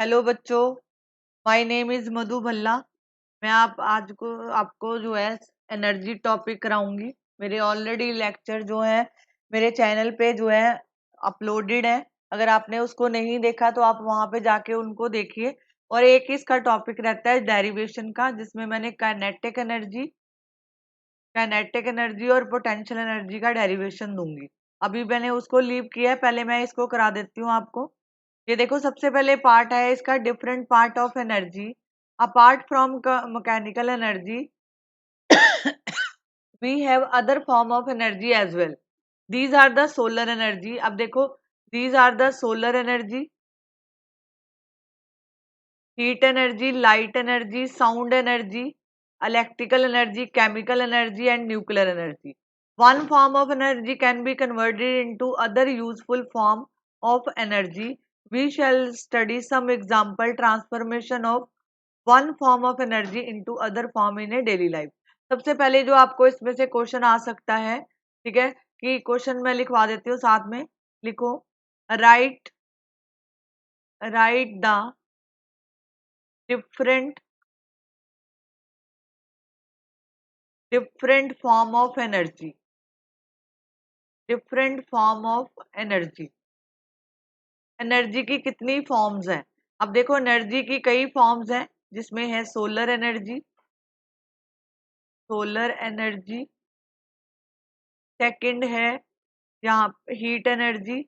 Hello बच्चों, my name is मधु भल्ला। मैं आपको जो है एनर्जी टॉपिक कराऊंगी। मेरे ऑलरेडी लेक्चर जो है मेरे चैनल पे जो है अपलोडेड है। अगर आपने उसको नहीं देखा तो आप वहां पे जाके उनको देखिए। और एक इसका टॉपिक रहता है डेरिवेशन का, जिसमें मैंने काइनेटिक एनर्जी और पोटेंशियल एनर्जी का डेरिवेशन दूंगी। अभी मैंने उसको लीव किया है, पहले मैं इसको करा देती हूँ आपको। ये देखो, सबसे पहले पार्ट है इसका different part of energy apart from mechanical energy we have other form of energy as well. These are the solar energy. अब देखो, these are the solar energy, heat energy, light energy, sound energy, electrical energy, chemical energy and nuclear energy. One form of energy can be converted into other useful form of energy. We shall study some example transformation of one form of energy into other form in a daily life. सबसे पहले जो आपको इसमें से question आ सकता है, ठीक है, कि क्वेश्चन मैं लिखवा देती हूँ, साथ में लिखो। Right right the different different form of energy. Different form of energy. Energy की कितनी फॉर्म्स हैं? अब देखो, एनर्जी की कई फॉर्म्स हैं, जिसमें है सोलर एनर्जी, सेकंड है यहाँ heat energy,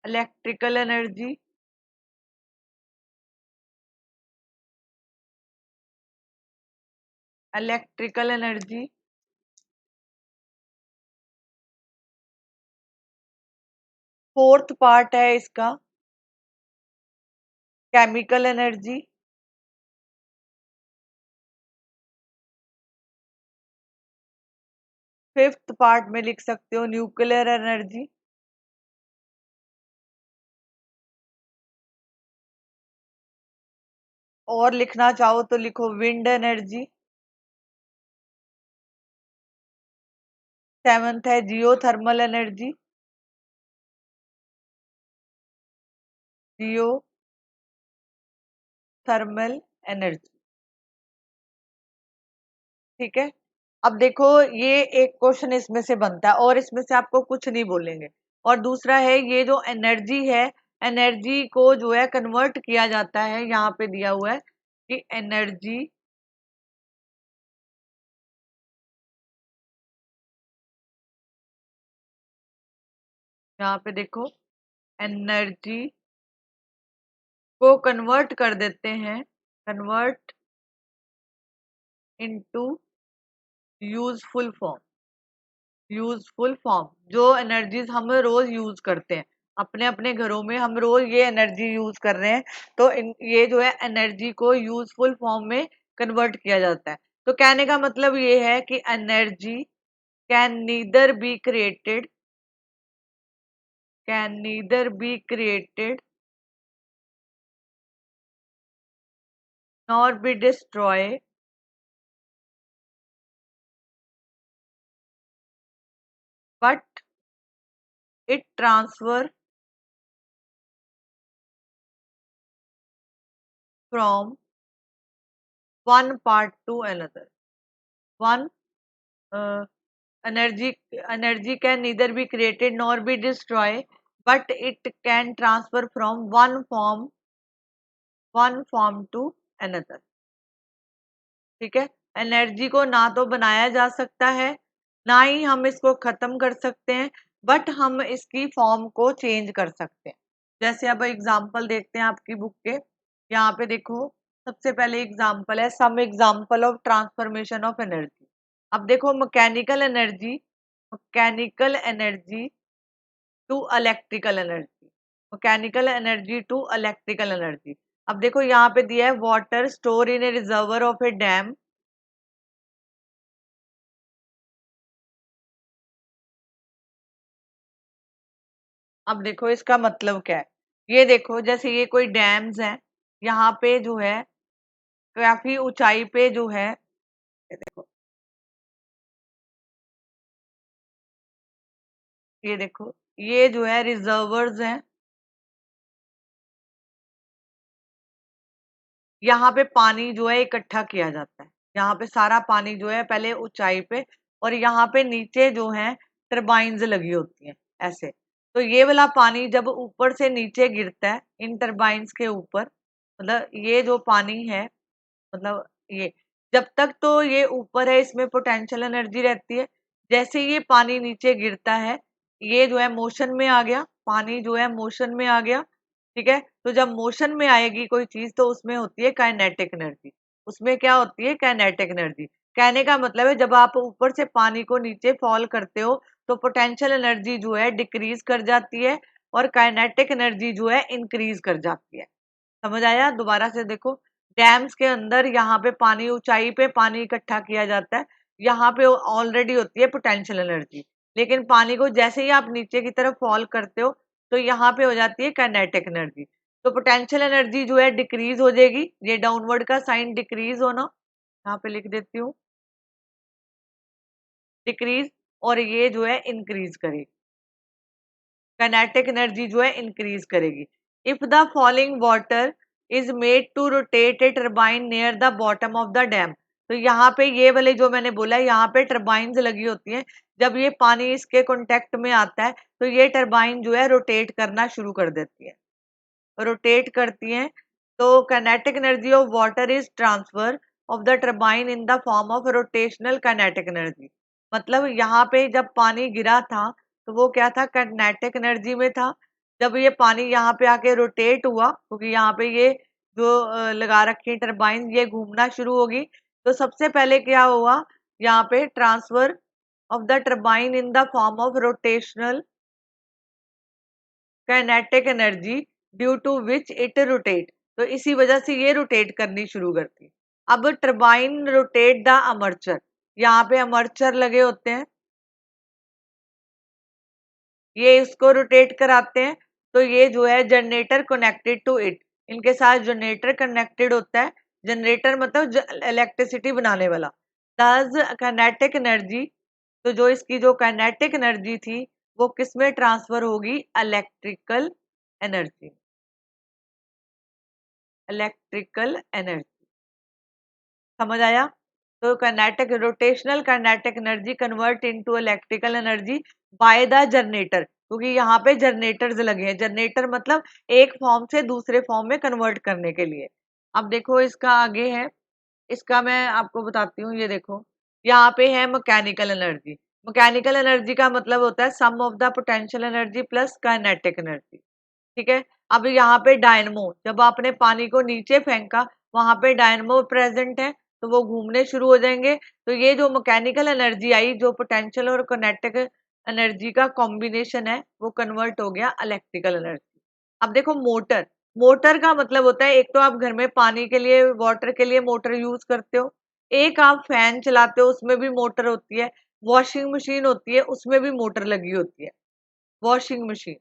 electrical energy, fourth part है इसका केमिकल एनर्जी, फिफ्थ पार्ट में लिख सकते हो न्यूक्लियर एनर्जी, और लिखना चाहो तो लिखो विंड एनर्जी, सेवंथ है जियोथर्मल एनर्जी, जियोथर्मल एनर्जी। ठीक है। अब देखो, ये एक क्वेश्चन इसमें से बनता है और इसमें से आपको कुछ नहीं बोलेंगे। और दूसरा है, ये जो एनर्जी है, एनर्जी को जो है कन्वर्ट किया जाता है, यहाँ पे दिया हुआ है कि एनर्जी यहाँ पे देखो, एनर्जी को कन्वर्ट कर देते हैं, कन्वर्ट इनटू यूजफुल फॉर्म। जो एनर्जीज हम रोज यूज करते हैं, अपने अपने घरों में हम रोज ये एनर्जी यूज कर रहे हैं, तो ये जो है एनर्जी को यूजफुल फॉर्म में कन्वर्ट किया जाता है। तो कहने का मतलब ये है कि energy can neither be created nor be destroyed but it transfer from one part to another. One energy can neither be created nor be destroyed, but it can transfer from one form to another. ठीक है। Energy को ना तो बनाया जा सकता है, ना ही हम इसको खत्म कर सकते हैं, बट हम इसकी फॉर्म को चेंज कर सकते हैं। जैसे अब एग्जांपल देखते हैं आपकी बुक के, यहाँ पे देखो, सबसे पहले एग्जांपल है some example of transformation of energy. अब देखो, mechanical energy to electrical energy, अब देखो, यहाँ पे दिया है water store in a reservoir of a dam. अब देखो इसका मतलब क्या है। ये देखो, जैसे ये कोई डैम्स हैं, यहाँ पे जो है काफी ऊंचाई पे जो है, ये देखो, ये देखो, ये जो है रिजर्वर्स हैं। यहाँ पे पानी जो है इकट्ठा किया जाता है, यहाँ पे सारा पानी जो है पहले ऊंचाई पे, और यहाँ पे नीचे जो है टरबाइन्स लगी होती हैं ऐसे। तो ये वाला पानी जब ऊपर से नीचे गिरता है इन टरबाइन्स के ऊपर, मतलब ये जो पानी है, मतलब ये जब तक तो ये ऊपर है इसमें पोटेंशियल एनर्जी रहती है। जैसे ये पानी नीचे गिरता है, ये जो है मोशन में आ गया, पानी जो है मोशन में आ गया। ठीक है, तो जब मोशन में आएगी कोई चीज तो उसमें होती है काइनेटिक एनर्जी। उसमें क्या होती है? Kinetic energy. कहने का मतलब है जब आप ऊपर से पानी को नीचे फॉल करते हो तो पोटेंशियल एनर्जी जो है डिक्रीज कर जाती है और काइनेटिक एनर्जी जो है इंक्रीज कर जाती है। समझ आया? दोबारा से देखो, डैम्स के अंदर यहाँ पे पानी, ऊंचाई पे पानी इकट्ठा किया जाता है, यहाँ पे ऑलरेडी होती है पोटेंशियल एनर्जी, लेकिन पानी को जैसे ही आप नीचे की तरफ फॉल करते हो तो यहाँ पे हो जाती है काइनेटिक एनर्जी। तो पोटेंशियल एनर्जी जो है डिक्रीज हो जाएगी, ये डाउनवर्ड का साइन डिक्रीज होना, यहाँ पे लिख देती हूँ डिक्रीज, और ये जो है इंक्रीज करेगी, काइनेटिक एनर्जी जो है इंक्रीज करेगी। If the falling water is made to rotate a turbine near the bottom of the dam, तो यहाँ पे ये वाले जो मैंने बोला है यहाँ पे टरबाइन्स लगी होती हैं। जब ये पानी इसके कांटेक्ट में आता है तो ये टरबाइन जो है रोटेट करना शुरू कर देती है, रोटेट करती हैं। तो kinetic energy of water is transfer of the turbine in the form of rotational kinetic energy. मतलब यहाँ पे जब पानी गिरा था तो वो क्या था? काइनेटिक एनर्जी में था। जब ये पानी यहाँ पे आके रोटेट हुआ, क्योंकि यहाँ पे ये जो लगा रखी टरबाइन ये घूमना शुरू होगी, तो सबसे पहले क्या हुआ? यहाँ पे transfer of the turbine in the form of rotational kinetic energy due to which it rotate, तो इसी वजह से ये रोटेट करनी शुरू करती। अब टरबाइन रोटेट द अमर्चर, यहाँ पे अमर्चर लगे होते हैं, ये इसको रोटेट कराते हैं। तो ये जो है जनरेटर कनेक्टेड टू इट, इनके साथ जनरेटर कनेक्टेड होता है। जनरेटर मतलब इलेक्ट्रिसिटी बनाने वाला। दस काइनेटिक एनर्जी, तो जो इसकी जो काइनेटिक एनर्जी थी वो किस में ट्रांसफर होगी? Electrical energy, electrical energy. समझ आया? तो kinetic, rotational kinetic energy convert into electrical energy by the generator, क्योंकि यहाँ पे जनरेटर्स लगे हैं। जनरेटर मतलब एक फॉर्म से दूसरे फॉर्म में कन्वर्ट करने के लिए। अब देखो इसका आगे है, इसका मैं आपको बताती हूँ। ये देखो यहाँ पे है मैकेनिकल एनर्जी। मैकेनिकल एनर्जी का मतलब होता है sum of the potential energy plus kinetic energy. ठीक है, अब यहाँ पे डायनमो, जब आपने पानी को नीचे फेंका वहां पे डायनमो प्रेजेंट है तो वो घूमने शुरू हो जाएंगे। तो ये जो मैकेनिकल एनर्जी आई, जो पोटेंशियल और काइनेटिक एनर्जी का कॉम्बिनेशन है, वो कन्वर्ट हो गया इलेक्ट्रिकल एनर्जी। अब देखो मोटर, मोटर का मतलब होता है, एक तो आप घर में पानी के लिए, वाटर के लिए मोटर यूज करते हो, एक आप फैन चलाते हो उसमें भी मोटर होती है, वॉशिंग मशीन होती है उसमें भी मोटर लगी होती है। वॉशिंग मशीन,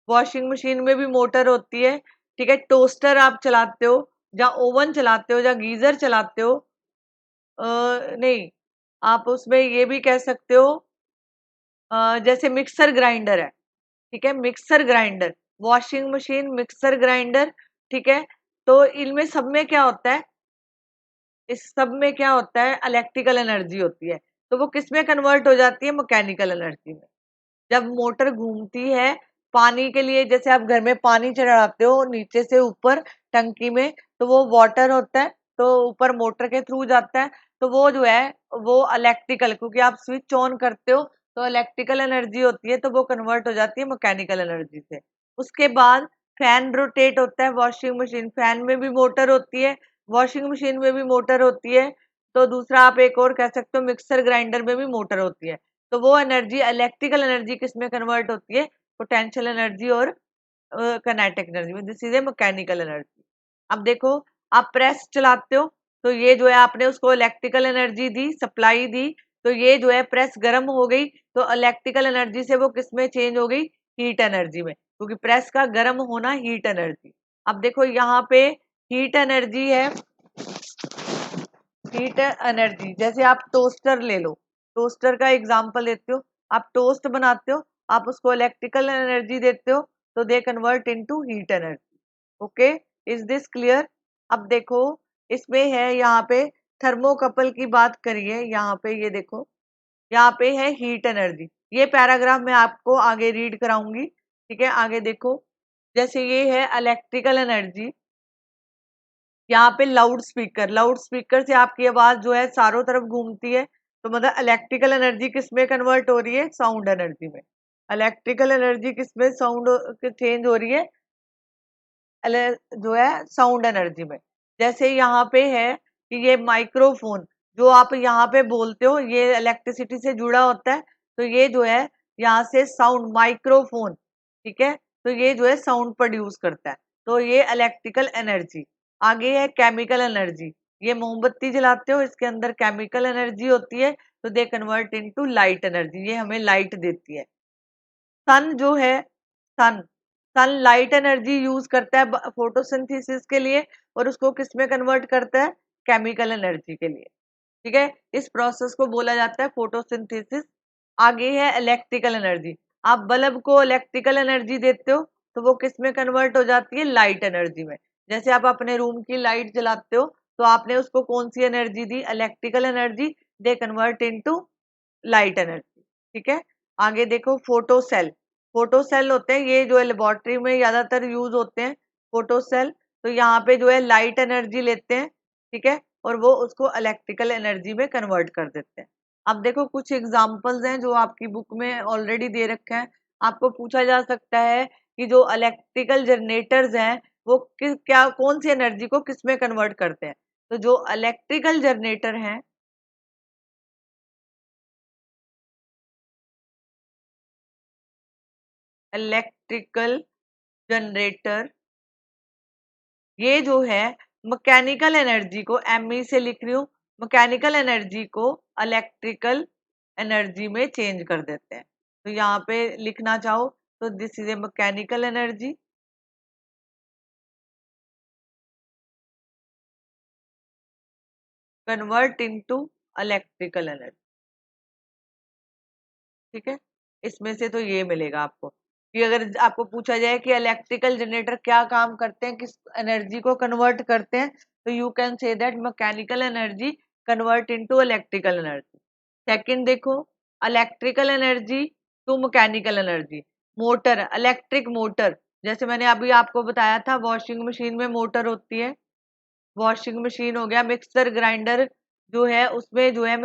वॉशिंग मशीन में भी मोटर होती है। ठीक है, टोस्टर आप चलाते हो, या ओवन चलाते हो, या गीजर चलाते हो, नहीं, आप उसमें ये भी कह सकते हो, जैसे मिक्सर ग्राइंडर है। ठीक है, mixer grinder, washing machine, mixer grinder. ठीक है, तो इनमें सब में क्या होता है? इस सब में क्या होता है? इलेक्ट्रिकल एनर्जी होती है। तो वो किस में कन्वर्ट हो जाती है? मैकेनिकल एनर्जी में। जब मोटर घूमती है पानी के लिए, जैसे आप घर में पानी चढ़ाते हो नीचे से ऊपर टंकी में, तो वो वाटर होता है, तो ऊपर मोटर के थ्रू जाता है, तो वो जो है वो इलेक्ट्रिकल, क्योंकि आप स्विच ऑन करते हो तो इलेक्ट्रिकल एनर्जी होती है, तो वो कन्वर्ट हो जाती है मैकेनिकल एनर्जी से। उसके बाद फैन रोटेट होता है, वॉशिंग मशीन, फैन में भी मोटर होती है, वॉशिंग मशीन में भी मोटर होती है। तो दूसरा आप एक और कह सकते हो, मिक्सर ग्राइंडर में भी मोटर होती है। तो वो एनर्जी, इलेक्ट्रिकल एनर्जी किस में कन्वर्ट होती है? पोटेंशियल एनर्जी और काइनेटिक एनर्जी में। This is A mechanical energy. अब देखो, आप प्रेस चलाते हो तो ये जो है आपने उसको इलेक्ट्रिकल एनर्जी दी, सप्लाई दी, तो ये जो है प्रेस गर्म हो गई, तो इलेक्ट्रिकल एनर्जी से वो किस में चेंज हो गई? हीट एनर्जी में, क्योंकि प्रेस का गर्म होना हीट एनर्जी। अब देखो यहाँ पे हीट एनर्जी है, हीट एनर्जी, जैसे आप टोस्टर ले लो, टोस्टर का एग्जांपल देती हूँ। आप टोस्ट बनाते हो, आप उसको इलेक्ट्रिकल एनर्जी देते हो, तो दे convert into heat energy. Okay, is this clear? अब देखो इसमें है यहाँ पे थर्मोकपल की बात करिए, यहाँ पे ये देखो, यहाँ पे है हीट एनर्जी। ये पैराग्राफ मैं आपको आगे रीड कराऊंगी, ठीक है? आगे देखो, जैसे ये है इलेक्ट्रिकल एनर्जी, यहाँ पे लाउड स्पीकर से आपकी आवाज जो है चारों तरफ घूमती है, तो मतलब इलेक्ट्रिकल एनर्जी किस में कन्वर्ट हो रही है? साउंड एनर्जी में। इलेक्ट्रिकल एनर्जी किस में साउंड चेंज हो रही है? जो है साउंड एनर्जी में। जैसे यहाँ पे है कि ये माइक्रोफोन जो आप यहाँ पे बोलते हो, ये इलेक्ट्रिसिटी से जुड़ा होता है, तो ये जो है यहाँ से साउंड माइक्रोफोन, ठीक है, तो ये जो है साउंड प्रोड्यूस करता है, तो ये इलेक्ट्रिकल एनर्जी। आगे है केमिकल एनर्जी, ये मोमबत्ती जलाते हो, इसके अंदर केमिकल एनर्जी होती है, तो दे कन्वर्ट इनटू लाइट एनर्जी, ये हमें लाइट देती है। सन जो है, सन सन लाइट एनर्जी यूज करता है फोटोसिंथेसिस के लिए, और उसको किस में कन्वर्ट करता है? केमिकल एनर्जी के लिए, ठीक है? इस प्रोसेस को बोला जाता है फोटोसिंथेसिस। आगे है इलेक्ट्रिकल एनर्जी, आप बल्ब को इलेक्ट्रिकल एनर्जी देते हो, तो वो किस में कन्वर्ट हो जाती है? लाइट एनर्जी में। जैसे आप अपने रूम की लाइट जलाते हो, तो आपने उसको कौन सी एनर्जी दी? Electrical energy, they convert into light energy, ठीक है? आगे देखो फोटो सेल, फोटो सेल होते हैं ये जो लेबोरेटरी में ज्यादातर यूज होते हैं, फोटो सेल। तो यहाँ पे जो है लाइट एनर्जी लेते हैं, ठीक है, और वो उसको इलेक्ट्रिकल एनर्जी में कन्वर्ट कर देते हैं। अब देखो कुछ एग्जांपल्स हैं जो आपकी बुक में ऑलरेडी दे रखे हैं। आपको पूछा जा सकता है कि जो इलेक्ट्रिकल जनरेटर्स हैं वो किस क्या कौन सी एनर्जी को किस में कन्वर्ट करते हैं? तो जो इलेक्ट्रिकल जनरेटर हैं, इलेक्ट्रिकल जनरेटर, ये जो है मैकेनिकल एनर्जी को, एमई से लिख रही हूँ, मैकेनिकल एनर्जी को इलेक्ट्रिकल एनर्जी में चेंज कर देते हैं। तो यहाँ पे लिखना चाहो तो this is A mechanical energy, convert into electrical energy, ठीक है? इसमें से तो ये मिलेगा आपको कि अगर आपको पूछा जाए कि इलेक्ट्रिकल जनरेटर क्या काम करते हैं, किस एनर्जी को कन्वर्ट करते हैं, तो you can say that mechanical energy convert into electrical energy. Second देखो, electrical energy to mechanical energy. Motor, electric motor, जैसे मैंने अभी आपको बताया था वॉशिंग मशीन में मोटर होती है, वॉशिंग मशीन हो गया, मिक्सर ग्राइंडर जो है उसमें जो है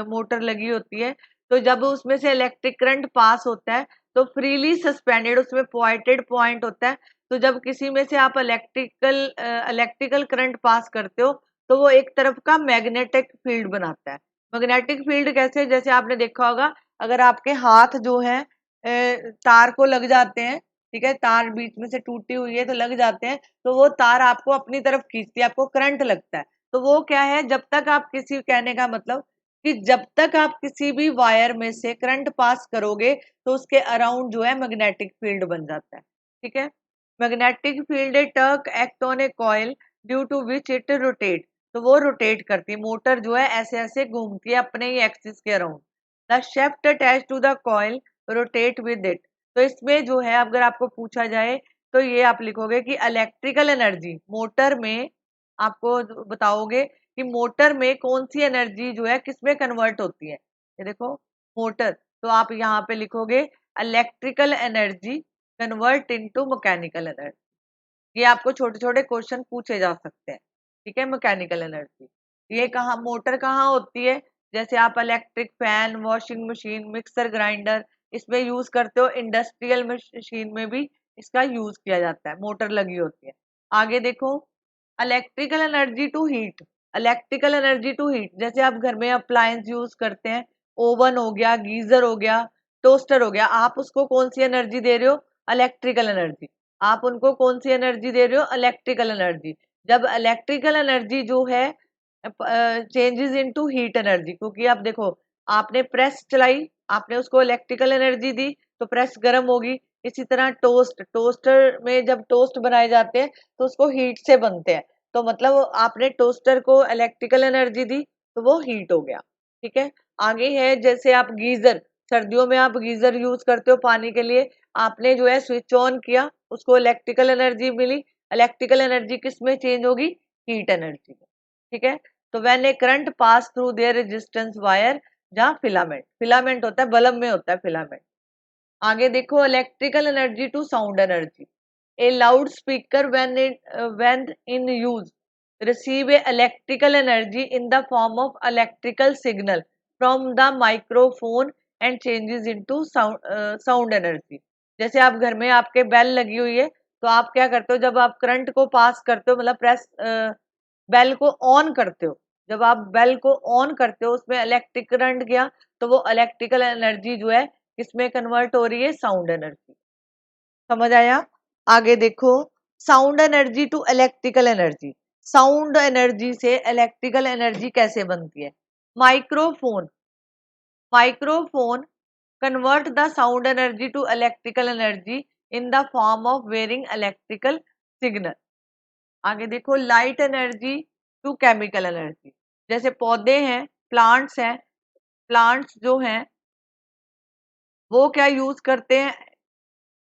मोटर लगी होती है, तो जब उसमें से इलेक्ट्रिक करंट पास होता है तो फ्रीली सस्पेंडेड उसमें पॉइंटेड पॉइंट होता है, तो जब किसी में से आप इलेक्ट्रिकल करंट पास करते हो तो वो एक तरफ का मैग्नेटिक फील्ड बनाता है। मैग्नेटिक फील्ड कैसे? जैसे आपने देखा होगा, अगर आपके हाथ जो है तार को लग जाते हैं, ठीक है, तार बीच में से टूटी हुई है तो लग जाते हैं, तो वो तार आपको अपनी तरफ खींचती है, आपको करंट लगता है। तो वो क्या है, जब तक आप किसी, कहने का मतलब कि जब तक आप किसी भी वायर में से करंट पास करोगे तो उसके अराउंड जो है मैग्नेटिक फील्ड बन जाता है, ठीक है? Magnetic field torque act on a coil due to which it rotate, तो वो रोटेट करती है, मोटर जो है ऐसे ऐसे घूमती है अपने ही एक्सिस के around. The shaft attach to the coil rotate with it, तो इसमें जो है अगर आपको पूछा जाए तो ये आप लिखोगे कि इलेक्ट्रिकल एनर्जी मोटर में, आपको बताओगे कि मोटर में कौन सी एनर्जी जो है किसमें कन्वर्ट होती है। ये देखो मोटर, तो आप यहाँ पे लिखोगे electrical energy convert into mechanical energy. ये आपको छोटे छोटे क्वेश्चन पूछे जा सकते हैं, ठीक है? मैकेनिकल एनर्जी ये कहाँ, मोटर कहाँ होती है? जैसे आप electric fan, washing machine, mixer grinder इसमें यूज करते हो, इंडस्ट्रियल मशीन में भी इसका यूज किया जाता है, मोटर लगी होती है। आगे देखो, electrical energy to heat, electrical energy to heat, जैसे आप घर में अप्लायंस यूज करते हैं, ओवन हो गया, गीजर हो गया, टोस्टर हो गया, आप उसको कौन सी एनर्जी दे रहे हो? Electrical energy. आप उनको कौन सी एनर्जी दे रहे हो? Electrical energy. जब इलेक्ट्रिकल एनर्जी जो है चेंजेस इनटू हीट एनर्जी, क्योंकि आप देखो आपने प्रेस चलाई, आपने उसको इलेक्ट्रिकल एनर्जी दी तो प्रेस गर्म होगी। इसी तरह टोस्टर में जब टोस्ट बनाए जाते हैं तो उसको हीट से बनते हैं, तो मतलब आपने टोस्टर को इलेक्ट्रिकल एनर्जी दी तो वो हीट हो गया, ठीक है? आगे है जैसे आप गीजर, सर्दियों में आप गीजर यूज करते हो पानी के लिए, आपने जो है स्विच ऑन किया, उसको इलेक्ट्रिकल एनर्जी मिली। इलेक्ट्रिकल एनर्जी किस में चेंज होगी? हीट एनर्जी में। ठीक है, तो when a current pass through their resistance wire, जहाँ फिलामेंट, फिलामेंट होता है, बल्ब में होता है फिलामेंट। आगे देखो, electrical energy to sound energy. A loudspeaker when in use receive a electrical energy in the form of electrical signal from the microphone and changes into sound energy। जैसे आप घर में आपके बेल लगी हुई है, तो आप क्या करते हो, जब आप करंट को पास करते हो, मतलब प्रेस बेल को ऑन करते हो, जब आप बेल को ऑन करते हो उसमें इलेक्ट्रिक करंट गया, तो वो इलेक्ट्रिकल एनर्जी जो है किसमें कन्वर्ट हो रही है? Sound energy. समझ आया? आगे देखो, sound energy to electrical energy. Sound energy से इलेक्ट्रिकल एनर्जी कैसे बनती है? Microphone, microphone convert the sound energy to electrical energy in the form of varying electrical signal। आगे देखो, light energy to chemical energy. जैसे पौधे हैं, प्लांट्स हैं, प्लांट्स जो हैं वो क्या यूज करते हैं?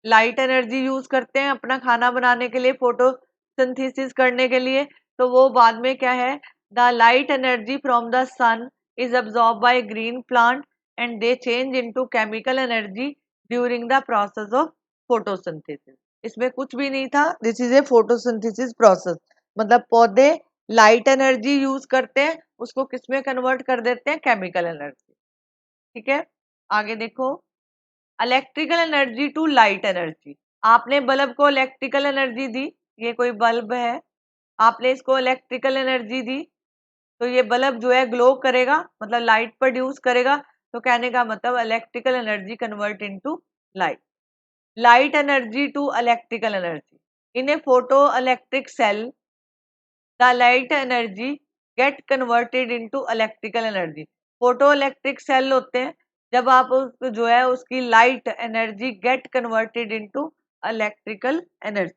लाइट एनर्जी यूज करते हैं अपना खाना बनाने के लिए, फोटोसिंथेसिस करने के लिए। तो वो बाद में क्या है? The light energy from the sun is absorb by green plant and they change into chemical energy during the process of photosynthesis. इसमें कुछ भी नहीं था, this is a photosynthesis process. मतलब पौधे लाइट एनर्जी यूज करते हैं, उसको किस में कन्वर्ट कर देते हैं? Chemical energy. ठीक है, आगे देखो, electrical energy to light energy. आपने बल्ब को इलेक्ट्रिकल एनर्जी दी, ये कोई बल्ब है, आपने इसको इलेक्ट्रिकल एनर्जी दी, तो ये बल्ब जो है ग्लो करेगा, मतलब लाइट प्रोड्यूस करेगा। तो कहने का मतलब electrical energy convert into light. Light energy to electrical energy. In a photoelectric cell the light energy get converted into electrical energy. Photoelectric cell होते हैं, जब आप जो है उसकी light energy get converted into electrical energy.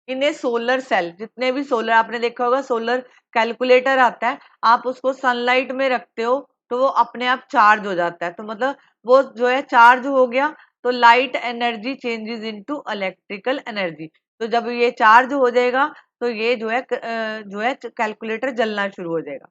इन्हें solar cell, जितने भी सोलर, आपने देखा होगा सोलर कैलकुलेटर आता है, आप उसको सनलाइट में रखते हो तो वो अपने आप चार्ज हो जाता है। तो मतलब वो जो है चार्ज हो गया, तो light energy changes into electrical energy. तो जब ये चार्ज हो जाएगा तो ये जो है कैलकुलेटर जलना शुरू हो जाएगा।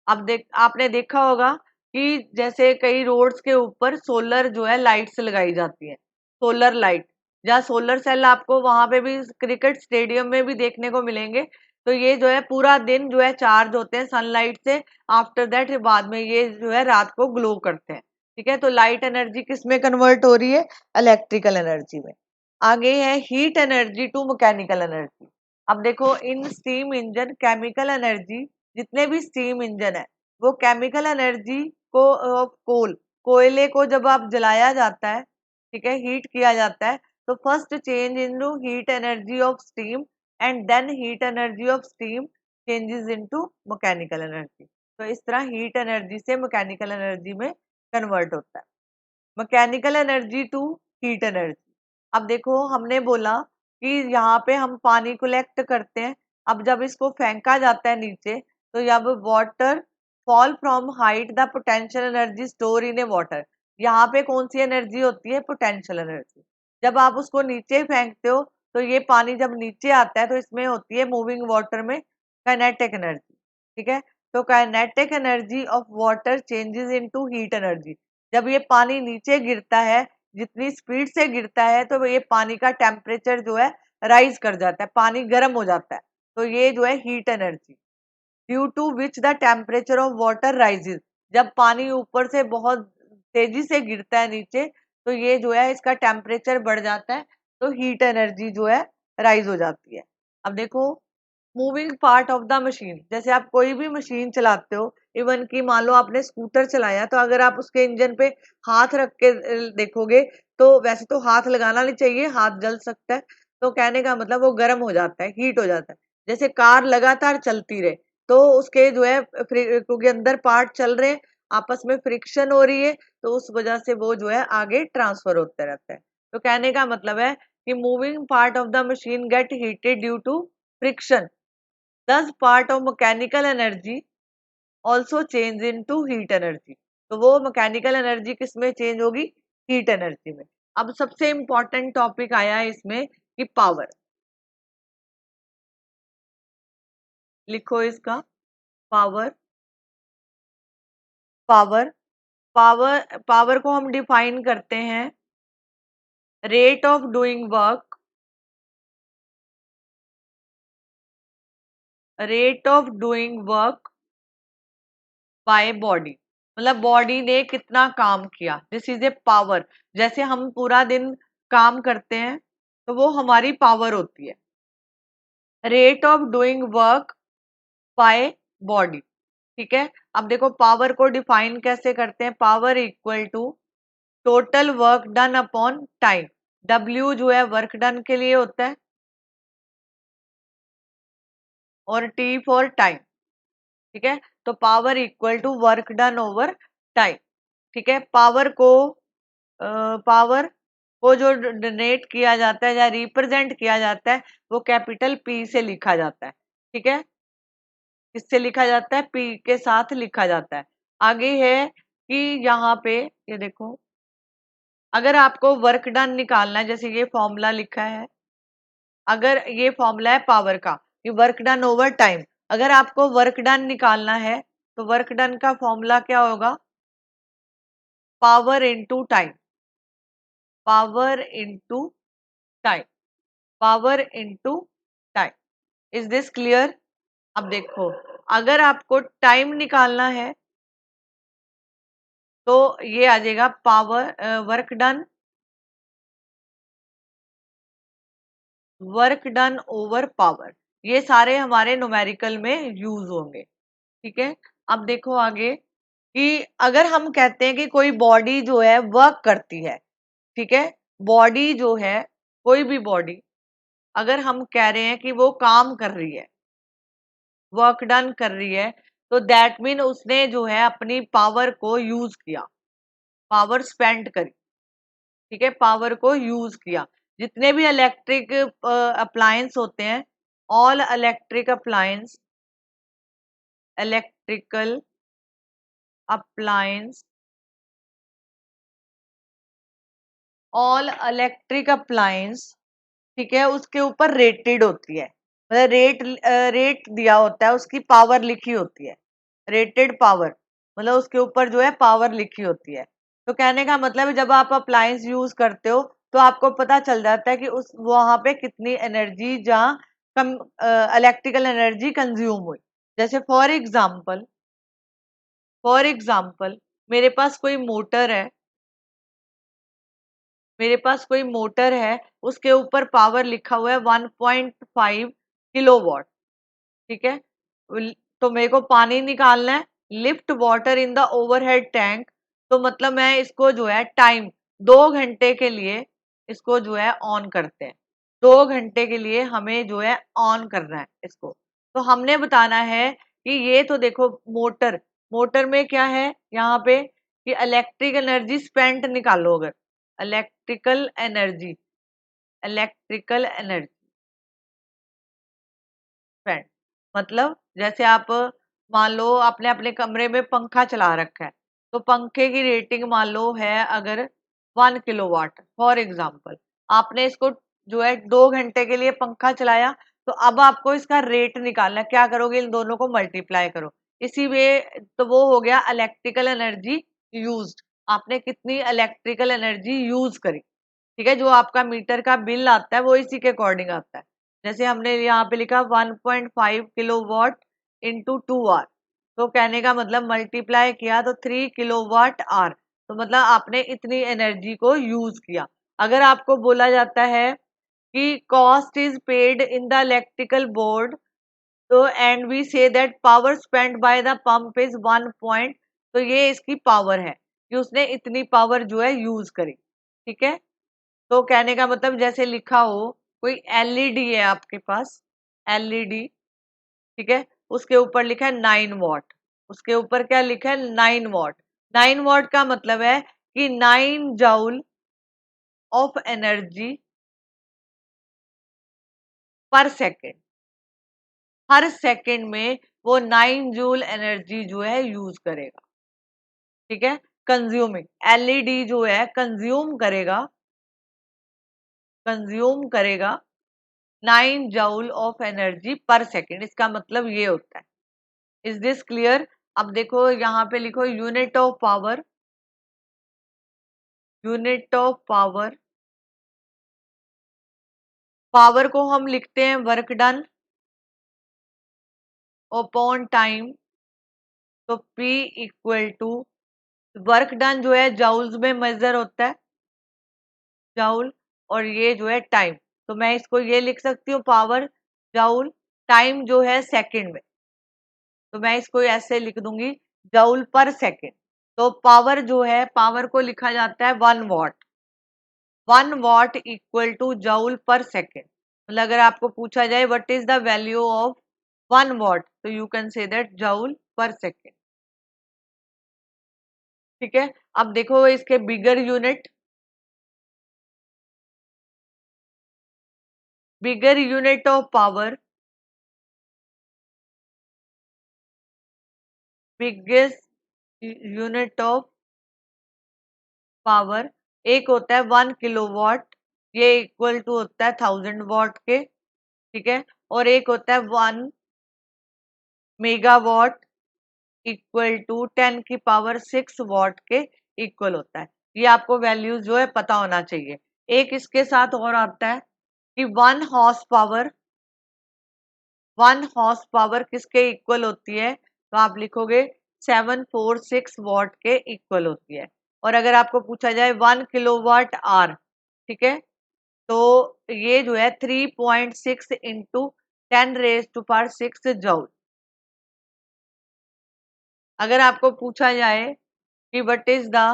अब आपने देखा होगा कि जैसे कई रोड्स के ऊपर सोलर जो है लाइट्स लगाई जाती हैं, सोलर लाइट, जहाँ सोलर सेल आपको वहां पे भी क्रिकेट स्टेडियम में भी देखने को मिलेंगे। तो ये जो है पूरा दिन जो है चार्ज होते हैं सनलाइट से, आफ्टर दैट बाद में ये जो है रात को ग्लो करते हैं। ठीक है, तो लाइट एनर्जी किस में कन्वर्ट हो रही है? इलेक्ट्रिकल एनर्जी में। आगे है heat energy to mechanical energy. अब देखो, in steam engine chemical energy, जितने भी स्टीम इंजन है वो केमिकल एनर्जी को कोल, कोयले को जब आप जलाया जाता है, ठीक है, हीट किया जाता है, तो first change into heat energy of steam and then heat energy of steam changes into mechanical energy. तो इस तरह हीट एनर्जी से मैकेनिकल एनर्जी में कन्वर्ट होता है। Mechanical energy to heat energy. अब देखो, हमने बोला कि यहाँ पे हम पानी कलेक्ट करते हैं, अब जब इसको फेंका जाता है नीचे, तो जब water fall from height the potential energy store in A water. यहाँ पे कौन सी एनर्जी होती है? Potential energy. जब आप उसको नीचे फेंकते हो, तो ये पानी जब नीचे आता है तो इसमें होती है मूविंग वाटर में काइनेटिक एनर्जी। ठीक है, तो kinetic energy of water changes into heat energy. जब ये पानी नीचे गिरता है, जितनी स्पीड से गिरता है, तो ये पानी का टेम्परेचर जो है राइज कर जाता है, पानी गर्म हो जाता है। तो ये जो है heat energy, due to which the temperature of water rises. जब पानी ऊपर से बहुत तेजी से गिरता है नीचे, तो ये जो है इसका टेम्परेचर बढ़ जाता है, तो हीट एनर्जी जो है राइज हो जाती है। अब देखो, moving part of the machine. जैसे आप कोई भी मशीन चलाते हो, इवन कि मान लो आपने स्कूटर चलाया, तो अगर आप उसके इंजन पे हाथ रख के देखोगे, तो वैसे तो हाथ लगाना नहीं चाहिए, हाथ जल सकता है। तो कहने का मतलब वो गर्म हो जाता है, हीट हो जाता है। जैसे कार लगातार चलती रहे, तो उसके जो है क्योंकि अंदर पार्ट चल रहे हैं, आपस में फ्रिक्शन हो रही है, तो उस वजह से वो जो है आगे ट्रांसफर होते रहता है। तो कहने का मतलब है कि moving part of the machine get heated due to friction. Thus part of mechanical energy also change into heat energy. तो वो मैकेनिकल एनर्जी किस में चेंज होगी? हीट एनर्जी में. अब सबसे इंपॉर्टेंट टॉपिक आया है इसमें कि पावर. लिखो इसका. पावर. पावर. पावर को हम डिफाइन करते हैं rate of doing work, rate of doing work by body. मतलब बॉडी ने कितना काम किया, दिस इज ए पावर. जैसे हम पूरा दिन काम करते हैं तो वो हमारी पावर होती है. Rate of doing work by body. ठीक है. अब देखो पावर को डिफाइन कैसे करते हैं. Power equal to total work done upon time. W जो है वर्क डन के लिए होता है और T फॉर टाइम. ठीक है. तो power equal to work done over time. ठीक है. पावर को जो डोनेट किया जाता है या रिप्रेजेंट किया जाता है वो कैपिटल P से लिखा जाता है. ठीक है. किससे लिखा जाता है? P के साथ लिखा जाता है. आगे है कि यहाँ पे ये देखो, अगर आपको वर्क डन निकालना है, जैसे ये फॉर्मूला लिखा है, अगर ये फॉर्मूला है पावर का कि वर्क डन ओवर टाइम, अगर आपको वर्क डन निकालना है तो वर्क डन का फॉर्मूला क्या होगा? Power into time. Power into time. Power into time. Is this clear? अब देखो, अगर आपको टाइम निकालना है तो ये आ जाएगा power work done, work done over power. ये सारे हमारे न्यूमेरिकल में यूज होंगे. ठीक है. अब देखो आगे कि अगर हम कहते हैं कि कोई बॉडी जो है वर्क करती है, ठीक है, बॉडी जो है, कोई भी बॉडी अगर हम कह रहे हैं कि वो काम कर रही है, वर्क डन कर रही है, तो दैट मीन उसने जो है अपनी पावर को यूज किया, पावर स्पेंड करी. ठीक है. पावर को यूज किया. जितने भी इलेक्ट्रिक अप्लायंस होते हैं, all electric appliance, electrical appliance, all electric appliance, ठीक है, उसके ऊपर रेटेड होती है. मतलब रेट दिया होता है, उसकी पावर लिखी होती है. रेटेड पावर मतलब उसके ऊपर जो है पावर लिखी होती है. तो कहने का मतलब है जब आप अप्लायंस यूज करते हो तो आपको पता चल जाता है कि उस वहां पे कितनी एनर्जी जहाँ कम इलेक्ट्रिकल एनर्जी कंज्यूम हुई. जैसे फॉर एग्जाम्पल मेरे पास कोई मोटर है, मेरे पास कोई मोटर है, उसके ऊपर पावर लिखा हुआ है 1.5 किलोवाट. ठीक है. तो मेरे को पानी निकालना है, lift water in the overhead tank. तो मतलब मैं इसको जो है टाइम 2 घंटे के लिए इसको जो है ऑन करते हैं. 2 घंटे के लिए हमें जो है ऑन करना है इसको. तो हमने बताना है कि ये तो देखो मोटर, मोटर में क्या है यहाँ पे कि इलेक्ट्रिक एनर्जी स्पेंट निकालो. अगर electrical energy, electrical energy spend मतलब जैसे आप मान लो आपने अपने कमरे में पंखा चला रखा है, तो पंखे की रेटिंग मान लो है अगर 1 किलोवाट फॉर एग्जाम्पल, आपने इसको जो है 2 घंटे के लिए पंखा चलाया, तो अब आपको इसका रेट निकालना है. क्या करोगे? इन दोनों को मल्टीप्लाई करो. इसी वे तो वो हो गया इलेक्ट्रिकल एनर्जी यूज्ड. आपने कितनी इलेक्ट्रिकल एनर्जी यूज करी. ठीक है. जो आपका मीटर का बिल आता है वो इसी के अकॉर्डिंग आता है. जैसे हमने यहाँ पे लिखा 1.5 किलोवाट इंटू 2 आवर, तो कहने का मतलब मल्टीप्लाई किया तो 3 किलोवाट आवर. तो मतलब आपने इतनी एनर्जी को यूज किया. अगर आपको बोला जाता है कि cost is paid in the electrical board, तो and we say that power spend by the pump is 1 point, तो ये इसकी पावर है कि उसने इतनी पावर जो है यूज करी. ठीक है. तो कहने का मतलब जैसे लिखा हो कोई एलईडी है आपके पास, एलईडी, ठीक है, उसके ऊपर लिखा है 9 वॉट. उसके ऊपर क्या लिखा है? 9 वॉट. 9 वॉट का मतलब है कि 9 joule of energy per second. Her second में वो 9 जूल एनर्जी जो है यूज करेगा। ठीक है, कंज्यूमिंग, एलईडी जो है कंज्यूम करेगा 9 joule of energy per second. इसका मतलब ये होता है। Is this clear? अब देखो यहाँ पे लिखो unit of power. Unit of power, power को हम लिखते हैं वर्क डन अपॉन टाइम। तो P equal to work done जो है जाउल्स में मेजर होता है, जाउल, और ये जो है टाइम। तो मैं इसको ये लिख सकती हूँ पावर जाउल, टाइम जो है सेकंड में, तो मैं इसको ऐसे लिख दूंगी जाउल पर सेकंड। तो पावर जो है, पावर को लिखा जाता है 1 watt. 1 watt equal to joule per second. मतलब अगर आपको पूछा जाए what is the value of 1 watt, तो you can say that joule per second. ठीक है, अब देखो इसके bigger unit, bigger unit of power, biggest unit of power, एक होता है 1 किलोवाट, ये इक्वल टू होता है 1000 वॉट के। ठीक है, और एक होता है 1 मेगावाट इक्वल टू 10⁶ के इक्वल होता है। ये आपको वैल्यूज जो है पता होना चाहिए। एक इसके साथ और आता है कि 1 हॉर्स पावर, 1 हॉर्स पावर किसके इक्वल होती है? तो आप लिखोगे 746 वॉट के इक्वल होती है। और अगर आपको पूछा जाए 1 किलोवाट आवर, ठीक है, तो ये जो है 3.6 इंटू 10⁶ जूल। अगर आपको पूछा जाए कि what is the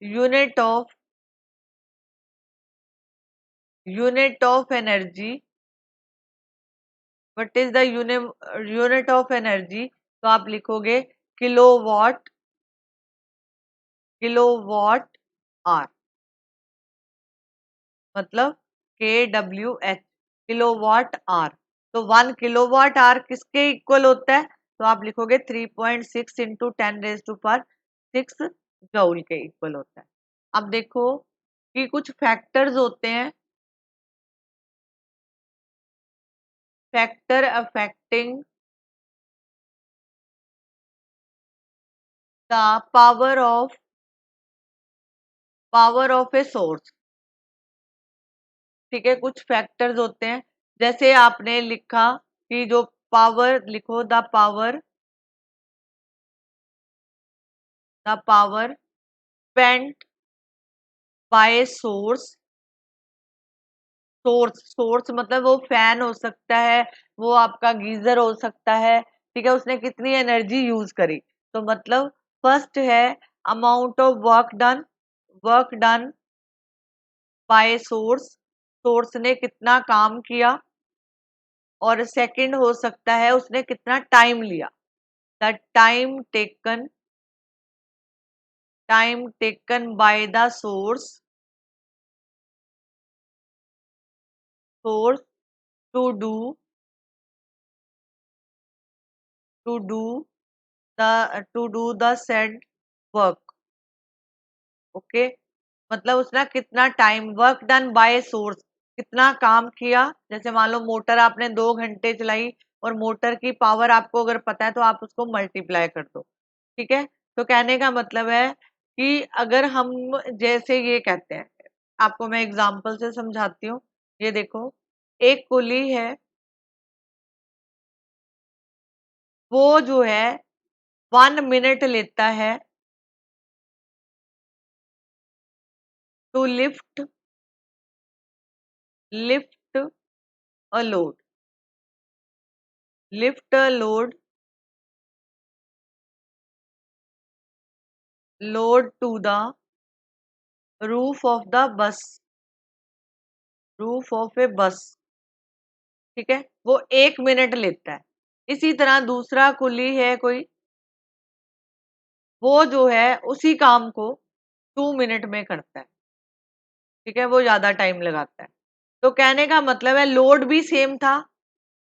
unit of energy, what is the unit of energy, तो आप लिखोगे किलोवाट, किलोवाट आर, मतलब KWH, किलोवाट आर। तो 1 किलोवाट आवर किसके इक्वल होता है? तो आप लिखोगे 3.6 इंटू 10⁶ जूल के इक्वल होता है। अब देखो कि कुछ फैक्टर्स होते हैं, factor affecting the power of a source. ठीक है, कुछ फैक्टर्स होते हैं, जैसे आपने लिखा कि जो पावर, लिखो the power spent by source. Source मतलब वो फैन हो सकता है, वो आपका गीजर हो सकता है। ठीक है, उसने कितनी एनर्जी यूज करी। तो मतलब फर्स्ट है amount of work done by source, source ने कितना काम किया। और सेकंड हो सकता है उसने कितना टाइम लिया, the time taken by the source to do to do the said work. Okay, मतलब उसने कितना time, work done by source, कितना काम किया। जैसे मान लो मोटर आपने 2 घंटे चलाई, और मोटर की पावर आपको अगर पता है तो आप उसको मल्टीप्लाई कर दो। ठीक है, तो कहने का मतलब है कि अगर हम, जैसे ये कहते हैं, आपको मैं एग्जांपल से समझाती हूँ। ये देखो, एक कुली है, वो जो है 1 मिनट लेता है to lift a load, lift a load to the roof of the bus, roof of a bus. ठीक है, वो 1 मिनट लेता है। इसी तरह दूसरा कुली है कोई, वो जो है उसी काम को 2 मिनट में करता है। ठीक है, वो ज्यादा टाइम लगाता है। तो कहने का मतलब है लोड भी सेम था,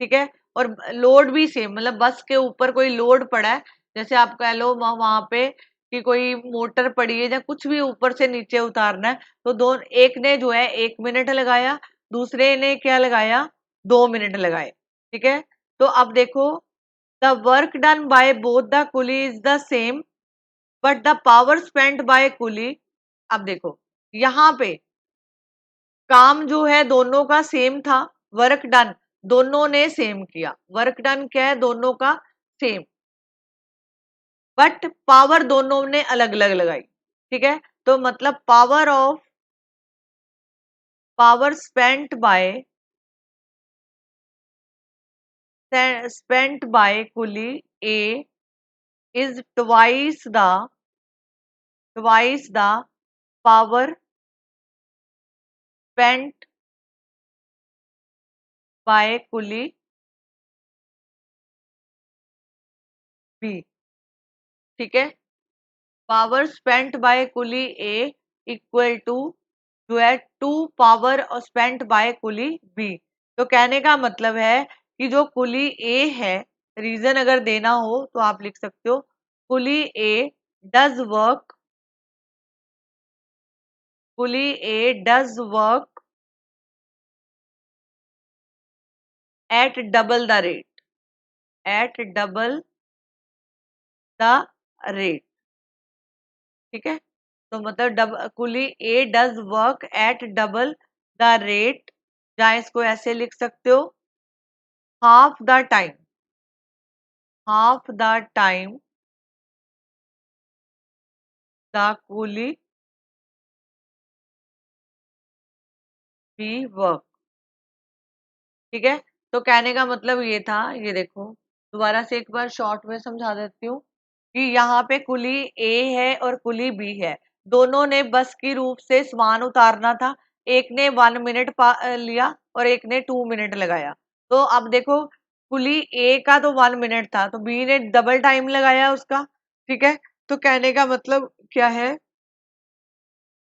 ठीक है, और लोड भी सेम, मतलब बस के ऊपर कोई लोड पड़ा है, जैसे आप कह लो वहां पे कि कोई मोटर पड़ी है या कुछ भी ऊपर से नीचे उतारना है, तो दो, एक ने जो है 1 मिनट लगाया, दूसरे ने क्या लगाया, 2 मिनट लगाए, ठीक है। तो अब देखो, the work done by both the coolie is the same but the power spent by coolie, अब देखो यहाँ पे काम जो है दोनों का सेम था, वर्क डन दोनों ने सेम किया, वर्क डन क्या है, दोनों का सेम, बट पावर दोनों ने अलग अलग लगाई, ठीक है। तो मतलब power spent by coolie A is twice the power spent by coolie B, ठीक है। Power spent by coolie A equal to जो है 2 power spent by coolie B. तो कहने का मतलब है कि जो कुली ए है, रीजन अगर देना हो तो आप लिख सकते हो coolie A does work, coolie A does work at double the rate, at double the rate, ठीक है। तो मतलब coolie A does work at double the rate, या इसको ऐसे लिख सकते हो half the time, half the time the coolie B work, ठीक है। तो कहने का मतलब ये था, ये देखो दोबारा से एक बार शॉर्ट में समझा देती हूँ कि यहाँ पे कुली ए है और कुली बी है, दोनों ने बस की रूप से सामान उतारना था, एक ने 1 मिनट लिया और एक ने 2 मिनट लगाया। तो अब देखो कुली ए का तो 1 मिनट था, तो बी ने डबल टाइम लगाया उसका, ठीक है। तो कहने का मतलब क्या है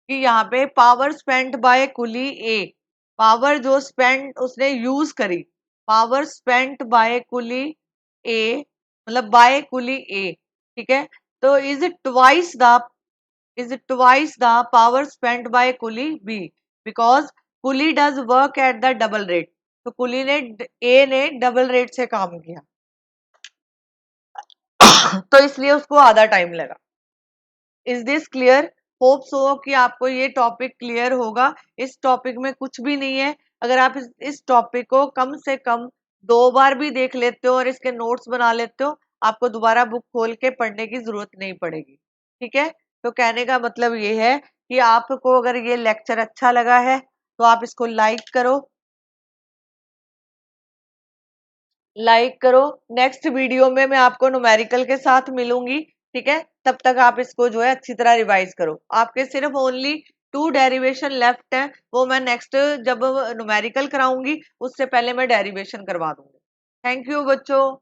कि यहाँ पे power spent by coolie A, power जो स्पेंट उसने यूज करी, power spent by coolie A मतलब बाय कुली ए, ठीक है। तो is twice the power spent by coolie B, because coolie does work at the double rate, तो कुली ने ए ने डबल रेट से काम किया तो इसलिए उसको आधा टाइम लगा। Is this clear? Hope so कि आपको ये टॉपिक क्लियर होगा। इस टॉपिक में कुछ भी नहीं है, अगर आप इस टॉपिक को कम से कम 2 बार भी देख लेते हो और इसके नोट्स बना लेते हो, आपको दोबारा बुक खोल के पढ़ने की जरूरत नहीं पड़ेगी, ठीक है। तो कहने का मतलब ये है कि आपको अगर ये लेक्चर अच्छा लगा है तो आप इसको लाइक करो। नेक्स्ट वीडियो में मैं आपको न्यूमेरिकल के साथ मिलूंगी, ठीक है। तब तक आप इसको जो है अच्छी तरह रिवाइज करो, आपके सिर्फ ओनली 2 डेरिवेशन लेफ्ट है, वो मैं नेक्स्ट जब न्यूमेरिकल कराऊंगी उससे पहले मैं डेरिवेशन करवा दूंगी। थैंक यू बच्चों।